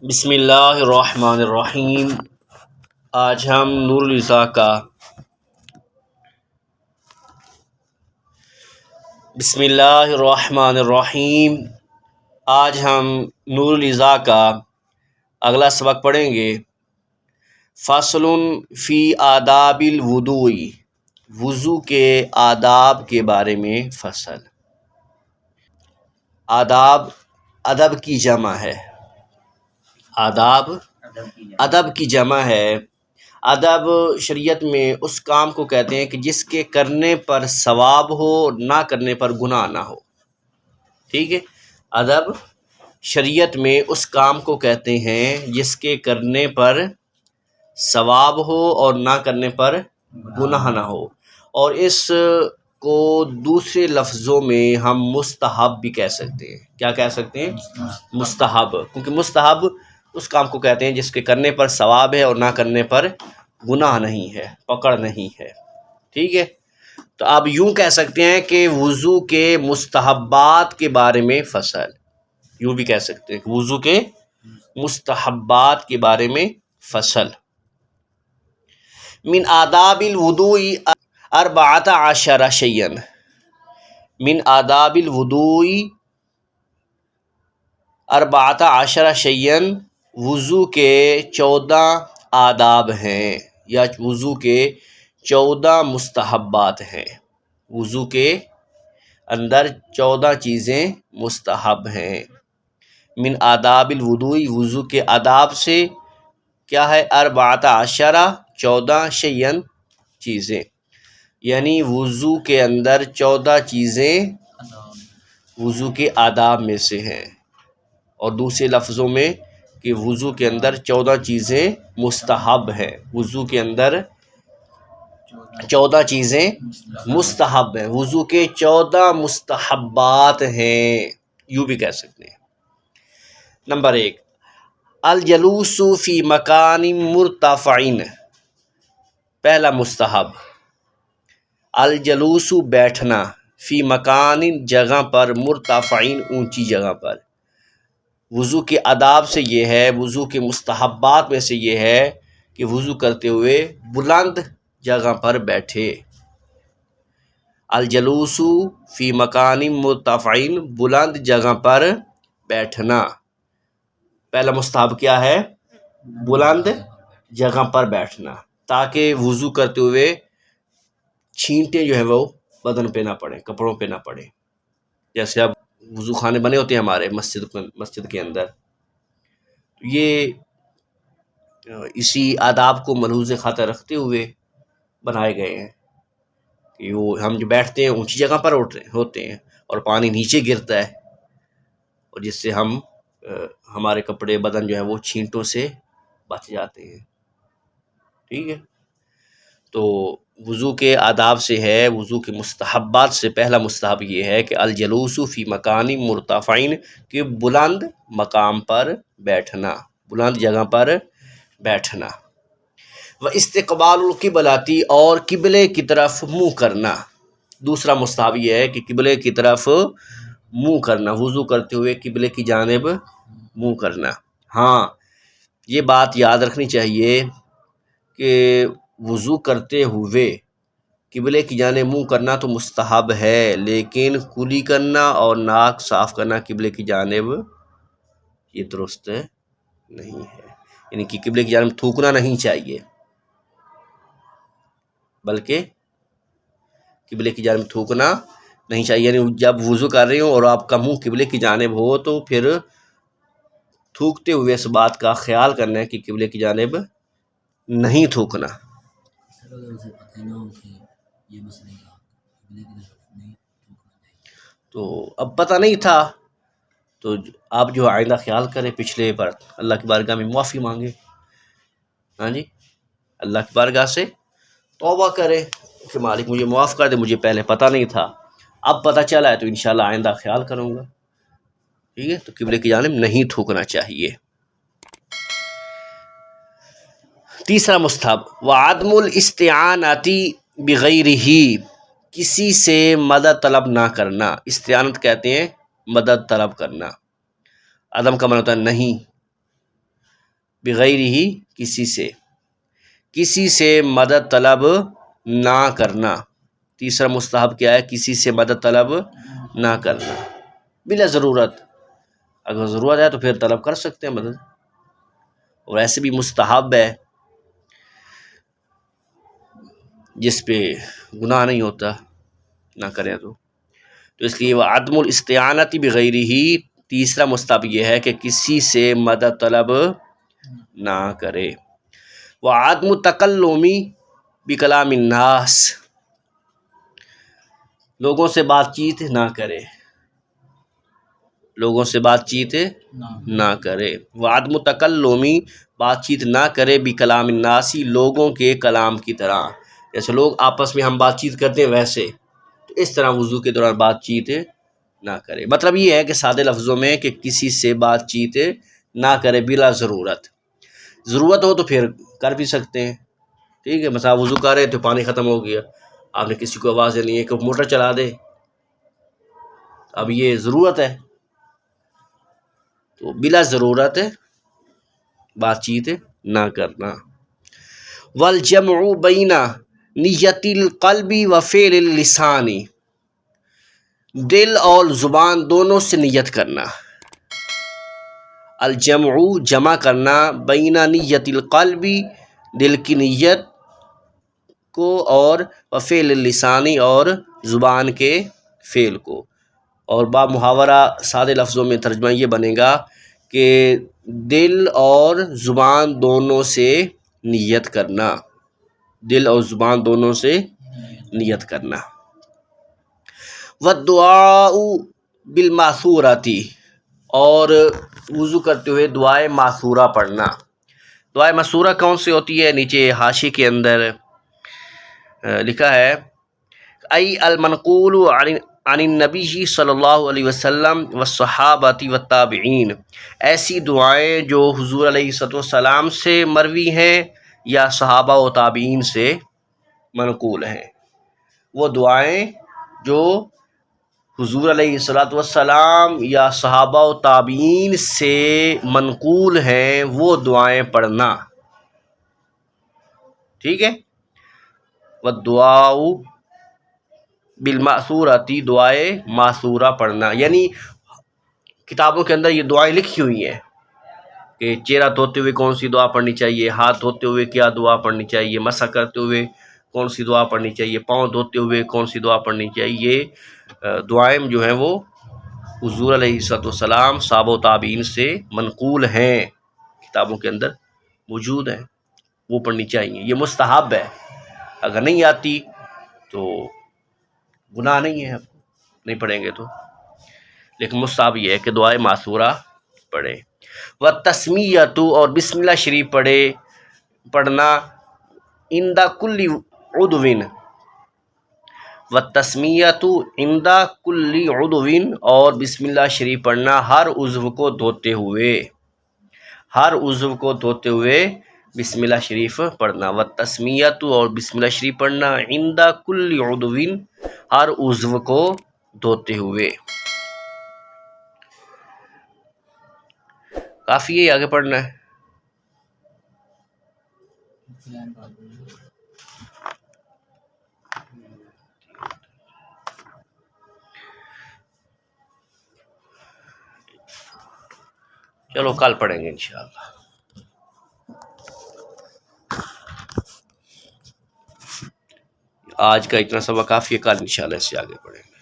بسم اللہ الرحمن الرحیم۔ آج ہم نور العزا کا بسم اللہ الرحمن الرحیم آج ہم نور العزا کا اگلا سبق پڑھیں گے۔ فصل فی آداب الوضوء، وضو کے آداب کے بارے میں فصل۔ آداب ادب کی جمع ہے، آداب ادب کی جمع ہے۔ ادب شریعت میں اس کام کو کہتے ہیں کہ جس کے کرنے پر ثواب ہو، نہ کرنے پر گناہ نہ ہو۔ ٹھیک ہے، ادب شریعت میں اس کام کو کہتے ہیں جس کے کرنے پر ثواب ہو اور نہ کرنے پر گناہ نہ ہو، اور اس کو دوسرے لفظوں میں ہم مستحب بھی کہہ سکتے ہیں۔ کیا کہہ سکتے ہیں؟ مستحب، کیونکہ مستحب اس کام کو کہتے ہیں جس کے کرنے پر ثواب ہے اور نہ کرنے پر گناہ نہیں ہے، پکڑ نہیں ہے۔ ٹھیک ہے، تو آپ یوں کہہ سکتے ہیں کہ وضو کے مستحبات کے بارے میں فصل، یوں بھی کہہ سکتے ہیں کہ وضو کے مستحبات کے بارے میں فصل۔ من آداب الوضوء 14 شیئا، من آداب الوضوء 14 شیئا، وضو کے 14 آداب ہیں یا وضو کے 14 مستحبات ہیں۔ وضو کے اندر 14 چیزیں مستحب ہیں۔ من آداب الوضوء، وضو کے آداب سے کیا ہے؟ 14 شیئا، چیزیں، یعنی وضو کے اندر 14 چیزیں وضو کے آداب میں سے ہیں، اور دوسرے لفظوں میں کہ وضو کے اندر 14 چیزیں مستحب ہیں۔ وضو کے اندر 14 چیزیں مستحب ہیں، وضو کے 14 مستحبات ہیں، یوں بھی کہہ سکتے ہیں۔ نمبر 1، الجلوس فی مکان مرتفع، پہلا مستحب، الجلوس بیٹھنا، فی مکان جگہ پر، مرتفع اونچی جگہ پر۔ وضو کے آداب سے یہ ہے، وضو کے مستحبات میں سے یہ ہے کہ وضو کرتے ہوئے بلند جگہ پر بیٹھے۔ الجلوس فی مکان مرتفع، بلند جگہ پر بیٹھنا۔ پہلا مستحب کیا ہے؟ بلند جگہ پر بیٹھنا، تاکہ وضو کرتے ہوئے چھینٹیں جو ہے وہ بدن پہ نہ پڑیں، کپڑوں پہ نہ پڑیں۔ جیسے اب وضو خانے بنے ہوتے ہیں ہمارے مسجد کے اندر، یہ اسی آداب کو ملحوظ خاطر رکھتے ہوئے بنائے گئے ہیں کہ وہ ہم جو بیٹھتے ہیں اونچی جگہ پر ہوتے ہیں اور پانی نیچے گرتا ہے، اور جس سے ہمارے کپڑے بدن جو ہے وہ چھینٹوں سے بچ جاتے ہیں۔ ٹھیک ہے، تو وضو کے آداب سے ہے، وضو کے مستحبات سے پہلا مستحب یہ ہے کہ الجلوس فی مکان مرتفع، کہ بلند مقام پر بیٹھنا، بلند جگہ پر بیٹھنا۔ واستقبال القبلۃ، اور قبلے کی طرف منہ کرنا۔ دوسرا مستحب یہ ہے کہ قبلے کی طرف منہ کرنا، وضو کرتے ہوئے قبلے کی جانب منہ کرنا۔ ہاں، یہ بات یاد رکھنی چاہیے کہ وضو کرتے ہوئے قبلے کی جانب منہ کرنا تو مستحب ہے، لیکن کلی کرنا اور ناک صاف کرنا قبلے کی جانب یہ درست نہیں ہے، یعنی کہ قبلے کی جانب تھوکنا نہیں چاہیے، بلکہ قبلے کی جانب تھوکنا نہیں چاہیے۔ یعنی جب وضو کر رہے ہو اور آپ کا منہ قبلے کی جانب ہو تو پھر تھوکتے ہوئے اس بات کا خیال کرنا ہے کہ قبلے کی جانب نہیں تھوکنا۔ تو اب پتہ نہیں تھا تو آپ جو آئندہ خیال کریں، پچھلے پر اللہ کی بارگاہ میں معافی مانگے، ہاں جی، اللہ کی بارگاہ سے توبہ کرے کہ مالک مجھے معاف کر دے، مجھے پہلے پتہ نہیں تھا، اب پتہ چلا ہے تو انشاءاللہ آئندہ خیال کروں گا۔ ٹھیک ہے، تو قبلے کی جانب نہیں تھوکنا چاہیے۔ تیسرا مستحب، وعدم الاستعانۃ بغیرہ، کسی سے مدد طلب نہ کرنا۔ استعانت کہتے ہیں مدد طلب کرنا، عدم کا معنی ہوتا ہے نہیں، بغیر ہی کسی سے مدد طلب نہ کرنا. تیسرا مستحب کیا ہے؟ کسی سے مدد طلب نہ کرنا بلا ضرورت. اگر ضرورت ہے تو پھر طلب کر سکتے ہیں مدد، اور ایسے بھی مستحب ہے جس پہ گناہ نہیں ہوتا نہ کریں تو اس لیے وہ عدم الاستعانت بغیر ہی. تیسرا مستحب یہ ہے کہ کسی سے مدد طلب نہ کرے. وہ عدم تکلم بکلام الناس، لوگوں سے بات چیت نہ کرے، لوگوں سے بات چیت نہ کرے. وہ عدم تکلم، بات چیت نہ کرے بکلام الناس، لوگوں کے کلام کی طرح. جیسے لوگ آپس میں ہم بات چیت کرتے ہیں ویسے، تو اس طرح وضو کے دوران بات چیت نہ کرے. مطلب یہ ہے کہ سادے لفظوں میں کہ کسی سے بات چیت نہ کرے بلا ضرورت. ضرورت ہو تو پھر کر بھی سکتے ہیں، ٹھیک ہے. مثلا وضو کر رہے تو پانی ختم ہو گیا، آپ نے کسی کو آواز دینی ہے کہ موٹر چلا دے، اب یہ ضرورت ہے تو بلا ضرورت بات چیت نہ کرنا. والجمع بین نیت القلب و فعل اللسان، دل اور زبان دونوں سے نیت کرنا. الجمع جمع کرنا، بین نیت القلب دل کی نیت کو، اور وفعل اللسانی اور زبان کے فعل کو. اور با محاورہ سادے لفظوں میں ترجمہ یہ بنے گا کہ دل اور زبان دونوں سے نیت کرنا، دل اور زبان دونوں سے نیت کرنا. والدعاء بالماثورۃ، اور وضو کرتے ہوئے دعائے معثورہ پڑھنا. دعائے معثورہ کون سی ہوتی ہے؟ نیچے حاشی کے اندر لکھا ہے ای المنقول عن النبی صلی اللہ علیہ وسلم والصحابۃ والتابعین، ایسی دعائیں جو حضور علیہ السلام سے مروی ہیں یا صحابہ و تابعین سے منقول ہیں. وہ دعائیں جو حضور علیہ السلام یا صحابہ و تابعین سے منقول ہیں وہ دعائیں پڑھنا، ٹھیک ہے. والدعاء بالماثورۃ، دعائے معثورہ پڑھنا، یعنی کتابوں کے اندر یہ دعائیں لکھی ہوئی ہیں کہ چہرہ دھوتے ہوئے کون سی دعا پڑھنی چاہیے، ہاتھ دھوتے ہوئے کیا دعا پڑھنی چاہیے، مسح کرتے ہوئے کون سی دعا پڑھنی چاہیے، پاؤں دھوتے ہوئے کون سی دعا پڑھنی چاہیے. یہ دعائیں جو ہیں وہ حضور علیہ السلام صحابہ و تابعین سے منقول ہیں، کتابوں کے اندر موجود ہیں، وہ پڑھنی چاہیے. یہ مستحب ہے، اگر نہیں آتی تو گناہ نہیں ہے، نہیں پڑھیں گے تو، لیکن مستحب یہ ہے کہ دعائے معثورہ پڑھے. والتسمیۃ، اور بسم اللہ شریف پڑھنا عند کل عضو، والتسمیۃ عند کل عضو، اور بسم اللہ شریف پڑھنا ہر عضو کو دھوتے ہوئے، ہر عضو کو دھوتے ہوئے بسم اللہ شریف پڑھنا. والتسمیۃ، اور بسم اللہ شریف پڑھنا عند کل عضو، ہر عضو کو دھوتے ہوئے. کافی ہے، آگے پڑھنا ہے. چلو کل پڑھیں گے انشاءاللہ. آج کا اتنا سبق کافی ہے، کل انشاءاللہ اس سے آگے پڑھیں گے.